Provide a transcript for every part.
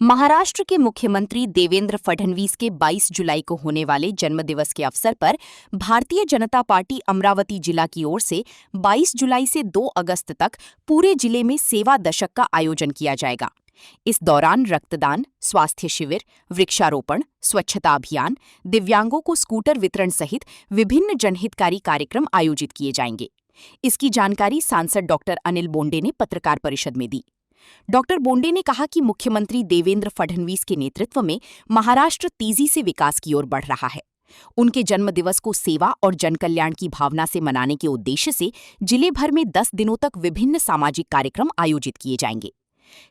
महाराष्ट्र के मुख्यमंत्री देवेंद्र फडणवीस के 22 जुलाई को होने वाले जन्मदिवस के अवसर पर भारतीय जनता पार्टी अमरावती जिला की ओर से 22 जुलाई से 2 अगस्त तक पूरे जिले में सेवा दशक का आयोजन किया जाएगा। इस दौरान रक्तदान, स्वास्थ्य शिविर, वृक्षारोपण, स्वच्छता अभियान, दिव्यांगों को स्कूटर वितरण सहित विभिन्न जनहितकारी कार्यक्रम आयोजित किए जाएंगे। इसकी जानकारी सांसद डॉक्टर अनिल बोंडे ने पत्रकार परिषद में दी। डॉक्टर बोंडे ने कहा कि मुख्यमंत्री देवेंद्र फडणवीस के नेतृत्व में महाराष्ट्र तेजी से विकास की ओर बढ़ रहा है। उनके जन्मदिवस को सेवा और जनकल्याण की भावना से मनाने के उद्देश्य से जिले भर में 10 दिनों तक विभिन्न सामाजिक कार्यक्रम आयोजित किए जाएंगे।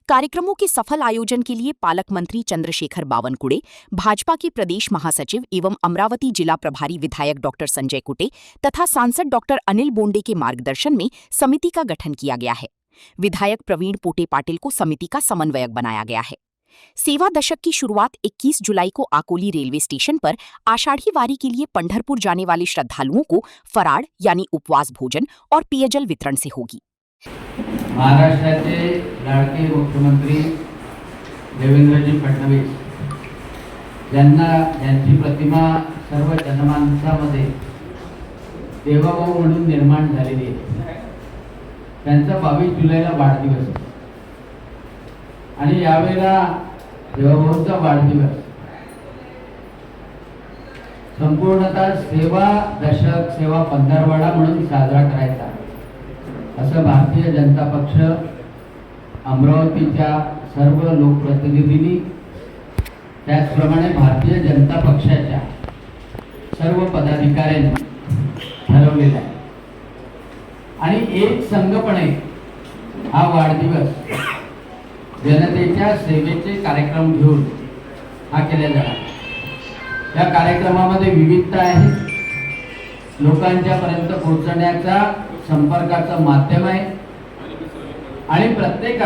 कार्यक्रमों के सफल आयोजन के लिए पालक मंत्री चंद्रशेखर बावनकुड़े, भाजपा के प्रदेश महासचिव एवं अमरावती जिला प्रभारी विधायक डॉक्टर संजय कुटे तथा सांसद डॉक्टर अनिल बोंडे के मार्गदर्शन में समिति का गठन किया गया है। विधायक प्रवीण पोटे पाटिल को समिति का समन्वयक बनाया गया है। सेवा दशक की शुरुआत 21 जुलाई को आकोली रेलवे स्टेशन पर आषाढ़ी वारी के लिए पंढरपुर जाने वाले श्रद्धालुओं को फराड़ यानी उपवास भोजन और पेयजल वितरण से होगी। महाराष्ट्राचे लाडके मुख्यमंत्री देवेंद्रजी फडणवीस यांची प्रतिमा सर्व जनमानसामध्ये देवाभाऊ म्हणून निर्माण झालेली आहे। त्यांचा 22 जुलैला वाढदिवस आणि यावेळेला देवाभाऊंचा वाढदिवस संपूर्णतः सेवा दशक, सेवा पंधरवडा म्हणून साजरा करायचा असं भारतीय जनता पक्ष अमरावतीच्या सर्व लोकप्रतिनिधींनी, त्याचप्रमाणे भारतीय जनता पक्षाच्या सर्व पदाधिकाऱ्यांनी ठरवलेलं आहे आणि एक संघपणे हा वाढदिवस जनतेच्या सेवेचे कार्यक्रम घेऊन हा केला जाणार। या कार्यक्रमामध्ये विविधता आहे, लोकांच्या पर्यंत पोहोचण्याचा संपर्काचं माध्यम आहे आणि प्रत्येक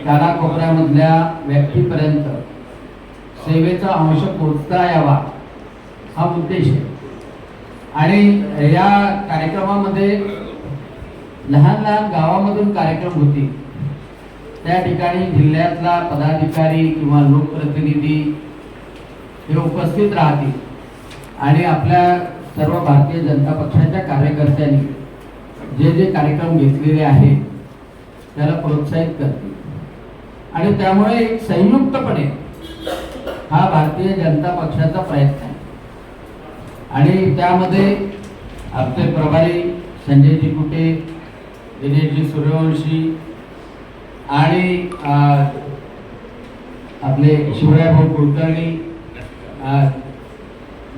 कानाकोपऱ्यामधल्या व्यक्तीपर्यंत सेवेचा अंश पोहोचता यावा हा उद्देश आहे। आणि या कार्यक्रमामध्ये लहान लहान गावामधून कार्यक्रम होतील, त्या ठिकाणी जिल्ह्यातला पदाधिकारी किंवा लोकप्रतिनिधी हे उपस्थित राहतील आणि आपल्या सर्व भारतीय जनता पक्षाच्या कार्यकर्त्यांनी जे कार्यक्रम घेतलेले आहेत त्याला प्रोत्साहित करतील आणि त्यामुळे एक संयुक्तपणे हा भारतीय जनता पक्षाचा प्रयत्न आहे आणि त्यामध्ये आपले प्रभारी संजयजी कुटे, दिनेशजी सूर्यवंशी आणि आपले शिवरायभाऊ कुलकर्णी,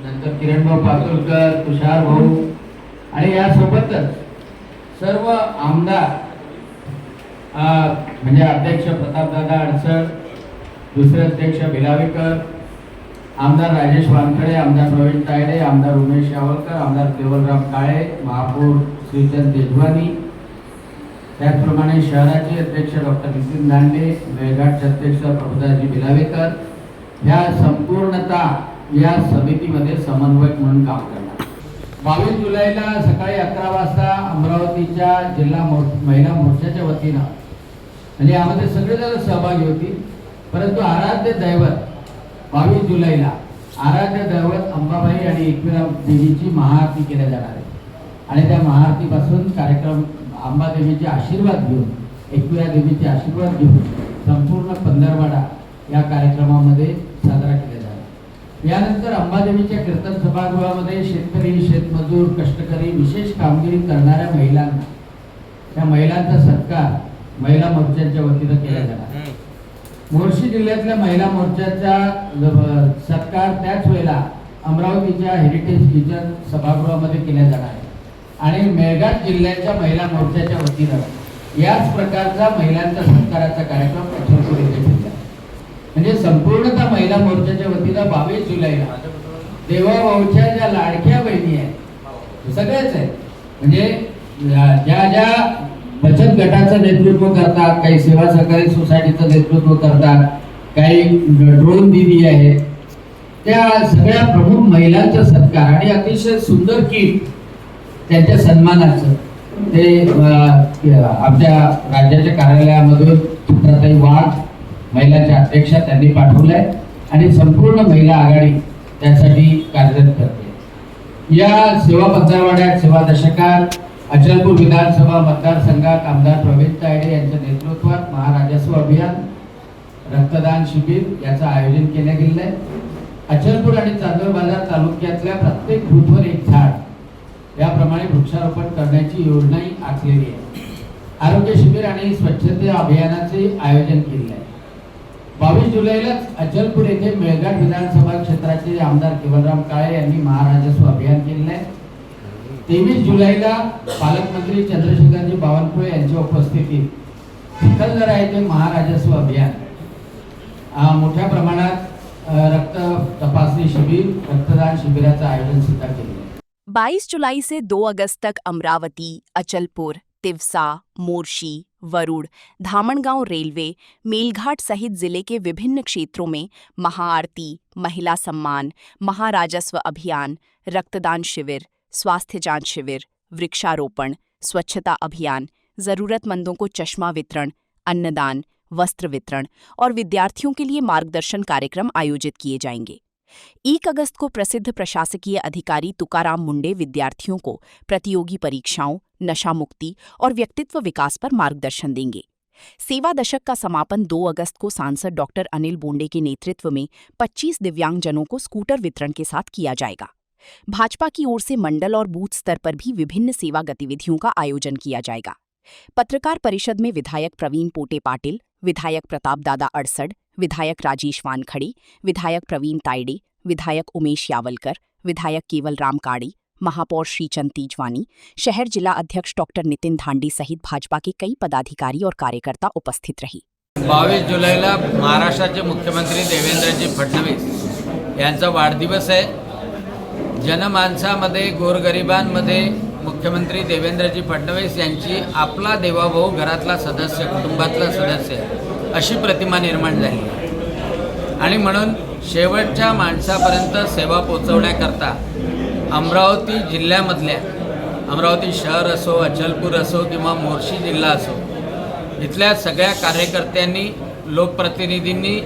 नंतर किरणभाऊ पातुरकर, तुषार भाऊ आणि यासोबतच सर्व आमदार, म्हणजे अध्यक्ष प्रतापदादा अडसर, दुसरे अध्यक्ष भिलावेकर, आमदार राजेश वानखडे, आमदार प्रवीण तायडे, आमदार उमेश यावलकर, आमदार केवलराम काळे, महापौर श्रीचंद तेजवानी, त्याचप्रमाणे शहराचे अध्यक्ष डॉक्टर नितीन दांडे, मेळघाटचे अध्यक्ष प्रभुदासजी भिलावेकर ह्या संपूर्णतः या समितीमध्ये समन्वयक म्हणून काम करणार। 22 जुलैला सकाळी 11 वाजता अमरावतीच्या जिल्हा महिला मोर्चाच्या वतीनं, म्हणजे यामध्ये सगळेजण सहभागी होतील, परंतु आराध्य दैवत 22 जुलैला आराध्य दैवत अंबाबाई आणि एकविरा देवीची महाआरती केल्या जाणार आहे आणि त्या महाआरतीपासून कार्यक्रम अंबादेवीचे आशीर्वाद घेऊन, एकविरा देवीचे आशीर्वाद घेऊन संपूर्ण पंधरवडा या कार्यक्रमामध्ये साजरा केला जाणार। यानंतर अंबादेवीच्या कीर्तन सभागृहामध्ये शेतकरी, शेतमजूर, कष्टकरी, विशेष कामगिरी करणाऱ्या महिलांना, त्या महिलांचा सत्कार महिला मोर्चाच्या वतीनं केला जाणार। मोर्शी जिल्ह्यातल्या महिला मोर्चाचा सत्कार त्याच वेळेला अमरावतीच्या हेरिटेज किचन सभागृहामध्ये केला जाणार आहे आणि मेळघाट जिल्ह्याच्या महिला मोर्चाच्या वतीनं याच प्रकारचा महिलांचा सत्काराचा कार्यक्रम पंढरपूर येथे ठेवला। म्हणजे संपूर्णतः महिला मोर्चाच्या वतीनं 22 जुलैला देवाभाऊच्या ज्या लाडक्या बहिणी आहेत सगळेच आहेत, म्हणजे ज्या बचत गटाचं नेतृत्व करतात, काही सेवा सहकारी सोसायटीचं नेतृत्व करतात, काही ड्रोन दिदी आहे, त्या सगळ्या प्रमुख महिलांचा सत्कार आणि अतिशय सुंदर किट त्यांच्या सन्मानाचं ते आपल्या राज्याच्या कार्यालयामधून चित्राताई वाघ महिलांच्या अध्यक्षा त्यांनी पाठवल्या आणि संपूर्ण महिला आघाडी त्यासाठी कार्यरत करते। या सेवा पंधरवड्यात सेवा दशकात अचलपूर विधानसभा मतदारसंघात आमदार प्रवीण तायडे यांच्या नेतृत्वात महाराजस्व अभियान, रक्तदान शिबिर याचं आयोजन केलं गेलं आहे। अचलपूर आणि चांदोर बाजार तालुक्यातल्या प्रत्येक बूथवर एक झाड याप्रमाणे वृक्षारोपण करण्याची योजनाही आखलेली आहे। आरोग्य शिबिर आणि स्वच्छता अभियानाचे आयोजन केले आहे। 22 जुलैला अचलपूर येथे मेळघाट विधानसभा क्षेत्राचे आमदार केवलराम काळे यांनी महाराजस्व अभियान केले आहे। 23 जुलैला पालकमंत्री चंद्रशेखरजी बावनकुळे यांच्या उपस्थितीत चिखलदरा येथे महाराजस्व अभियान मोठ्या प्रमाणात रक्त तपासणी शिबिर, रक्तदान शिबिराचं आयोजन सुद्धा केले आहे। 22 जुलाई से 2 अगस्त तक अमरावती, अचलपुर, तिवसा, मोर्शी, वरुड़, धामनगांव रेलवे, मेलघाट सहित जिले के विभिन्न क्षेत्रों में महाआरती, महिला सम्मान, महाराजस्व अभियान, रक्तदान शिविर, स्वास्थ्य जांच शिविर, वृक्षारोपण, स्वच्छता अभियान, जरूरतमंदों को चश्मा वितरण, अन्नदान, वस्त्र वितरण और विद्यार्थियों के लिए मार्गदर्शन कार्यक्रम आयोजित किए जाएंगे। 1 अगस्त को प्रसिद्ध प्रशासकीय अधिकारी तुकाराम मुंडे विद्यार्थियों को प्रतियोगी परीक्षाओं, नशा मुक्ति और व्यक्तित्व विकास पर मार्गदर्शन देंगे। सेवा दशक का समापन 2 अगस्त को सांसद डॉक्टर अनिल बोंडे के नेतृत्व में 25 दिव्यांगजनों को स्कूटर वितरण के साथ किया जाएगा। भाजपा की ओर से मंडल और बूथ स्तर पर भी विभिन्न सेवा गतिविधियों का आयोजन किया जाएगा। पत्रकार परिषद में विधायक प्रवीण पोटे पाटिल, विधायक प्रताप दादा अड़सड़, विधायक राजेश वानखड़े, विधायक प्रवीण तायडे, विधायक उमेश यावलकर, विधायक केवलराम काड़े, महापौर श्रीचंद तेजवानी, शहर जिला अध्यक्ष डॉक्टर नितिन धांडे सहित भाजपा के कई पदाधिकारी और कार्यकर्ता उपस्थित रहे। 22 जुलैला महाराष्ट्राचे मुख्यमंत्री देवेंद्रजी फडणवीस यांचा वाढदिवस आहे। जनमानसामध्ये, गोरगरिबांमध्ये मुख्यमंत्री देवेंद्रजी फडणवीस यांची आपला देवाभाऊ, घरातला सदस्य, कुटुंबातला सदस्य अशी प्रतिमा निर्माण झाली आणि म्हणून शेवटच्या माणसापर्यंत सेवा पोहोचवण्याकरता अमरावती जिल्ह्यामधल्या, अमरावती शहर असो, अचलपूर असो किंवा मोर्शी जिल्हा असो, इथल्या सगळ्या कार्यकर्त्यांनी, लोकप्रतिनिधींनी,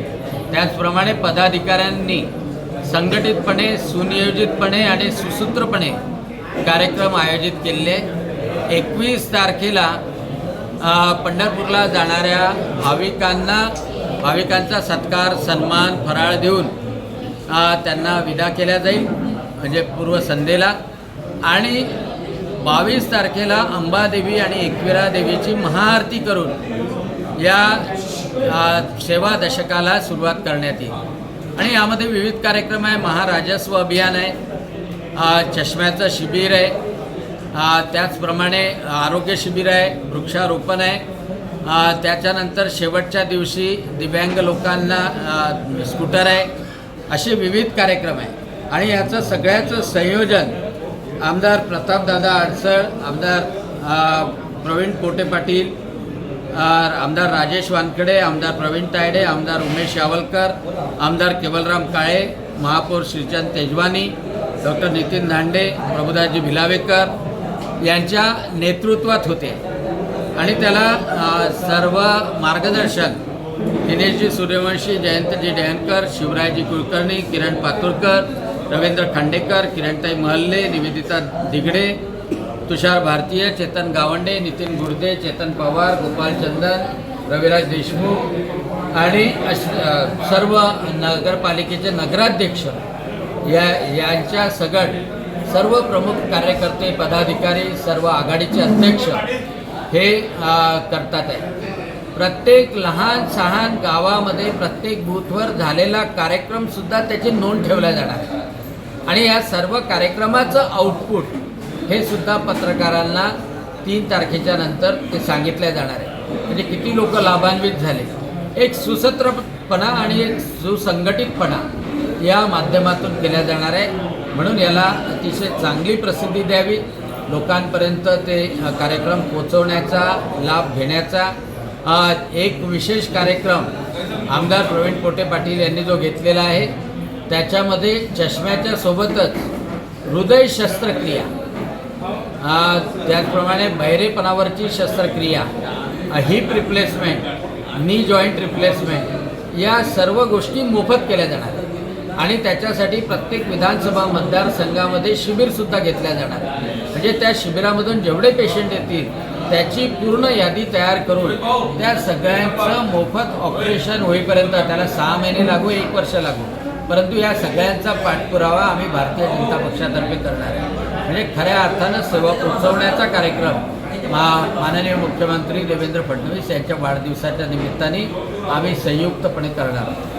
त्याचप्रमाणे पदाधिकाऱ्यांनी संघटितपणे, सुनियोजितपणे आणि सुसूत्रपणे कार्यक्रम आयोजित केले। 21 तारखेला पंढरपूरला जाणाऱ्या भाविकांचा सत्कार, सन्मान, फराळ देऊन त्यांना विदा केल्या जाईल, म्हणजे पूर्वसंध्येला। आणि 22 तारखेला अंबादेवी आणि एकविरा देवीची महाआरती करून या सेवा दशकाला सुरुवात करण्यात येईल। आणि यामध्ये विविध कार्यक्रम आहे। महाराजस्व अभियान आहे, चष्म्याचं शिबिर आहे, त्याचप्रमाणे आरोग्य शिबिर आहे, वृक्षारोपण आहे, त्याच्यानंतर शेवटच्या दिवशी दिव्यांग लोकांना स्कूटर आहे, असे विविध कार्यक्रम आहे। आणि याचं सगळ्याचं संयोजन आमदार प्रतापदादा अडसळ, आमदार प्रवीण पोटे पाटील, आमदार राजेश वानखडे, आमदार प्रवीण तायडे, आमदार उमेश यावलकर, आमदार केवलराम काळे, महापौर श्रीचंद तेजवानी, डॉक्टर नितिन धांडे, प्रभुदासजी भिलावेकर यांच्या नेतृत्वात होते। आणि त्याला सर्व मार्गदर्शन दिनेशजी सूर्यवंशी, जयंतजी डयनकर, शिवरायजी कुलकर्णी, किरण पातुरकर, रवींद्र खांडेकर, किरणताई महल्ले, निवेदिता दिगडे, तुषार भारतीय, चेतन गावंडे, नितीन गुर्दे, चेतन पवार, गोपाल चंदन, रविराज देशमुख आणि सर्व नगरपालिकेचे नगराध्यक्ष यांच्या सगट सर्व प्रमुख कार्यकर्ते, पदाधिकारी, सर्व आघाडीचे अध्यक्ष हे करतात आहे। प्रत्येक लहान सहान गावामध्ये प्रत्येक बूथवर झालेला कार्यक्रमसुद्धा त्याची नोंद ठेवल्या जाणार आहे आणि या सर्व कार्यक्रमाचं आउटपुट हे सुद्धा पत्रकारांना 3 तारखेच्या नंतर ते सांगितले जाणार आहे। म्हणजे किती लोक लाभान्वित झाले, एक सुसूत्रपणा आणि एक सुसंघटितपणा या माध्यमातून केल्या जाणार आहे। म्हणून याला अतिशय चांगली प्रसिद्धी द्यावी, लोकांपर्यंत ते कार्यक्रम पोहोचवण्याचा, लाभ घेण्याचा एक विशेष कार्यक्रम आमदार प्रवीण पोटे पाटील यांनी जो घेतलेला आहे, त्याच्यामध्ये चष्म्याच्या सोबतच हृदय शस्त्रक्रिया, त्याचप्रमाणे बहिरेपणावरची शस्त्रक्रिया, हिप रिप्लेसमेंट, नी जॉईंट रिप्लेसमेंट या सर्व गोष्टी मोफत केल्या जाणार आणि त्याच्यासाठी प्रत्येक विधानसभा मतदारसंघामध्ये शिबिरसुद्धा घेतल्या जाणार. म्हणजे त्या शिबिरामधून जेवढे पेशंट येतील त्याची पूर्ण यादी तयार करून त्या सगळ्यांचं मोफत ऑपरेशन होईपर्यंत, त्याला 6 महिने लागू 1 वर्ष लागू, परंतु या सगळ्यांचा पाठपुरावा आम्ही भारतीय जनता पक्षातर्फे करणार आहे. म्हणजे खऱ्या अर्थानं सेवा पोचवण्याचा कार्यक्रम माननीय मुख्यमंत्री देवेंद्र फडणवीस यांच्या वाढदिवसाच्या निमित्ताने आम्ही संयुक्तपणे करणार आहोत.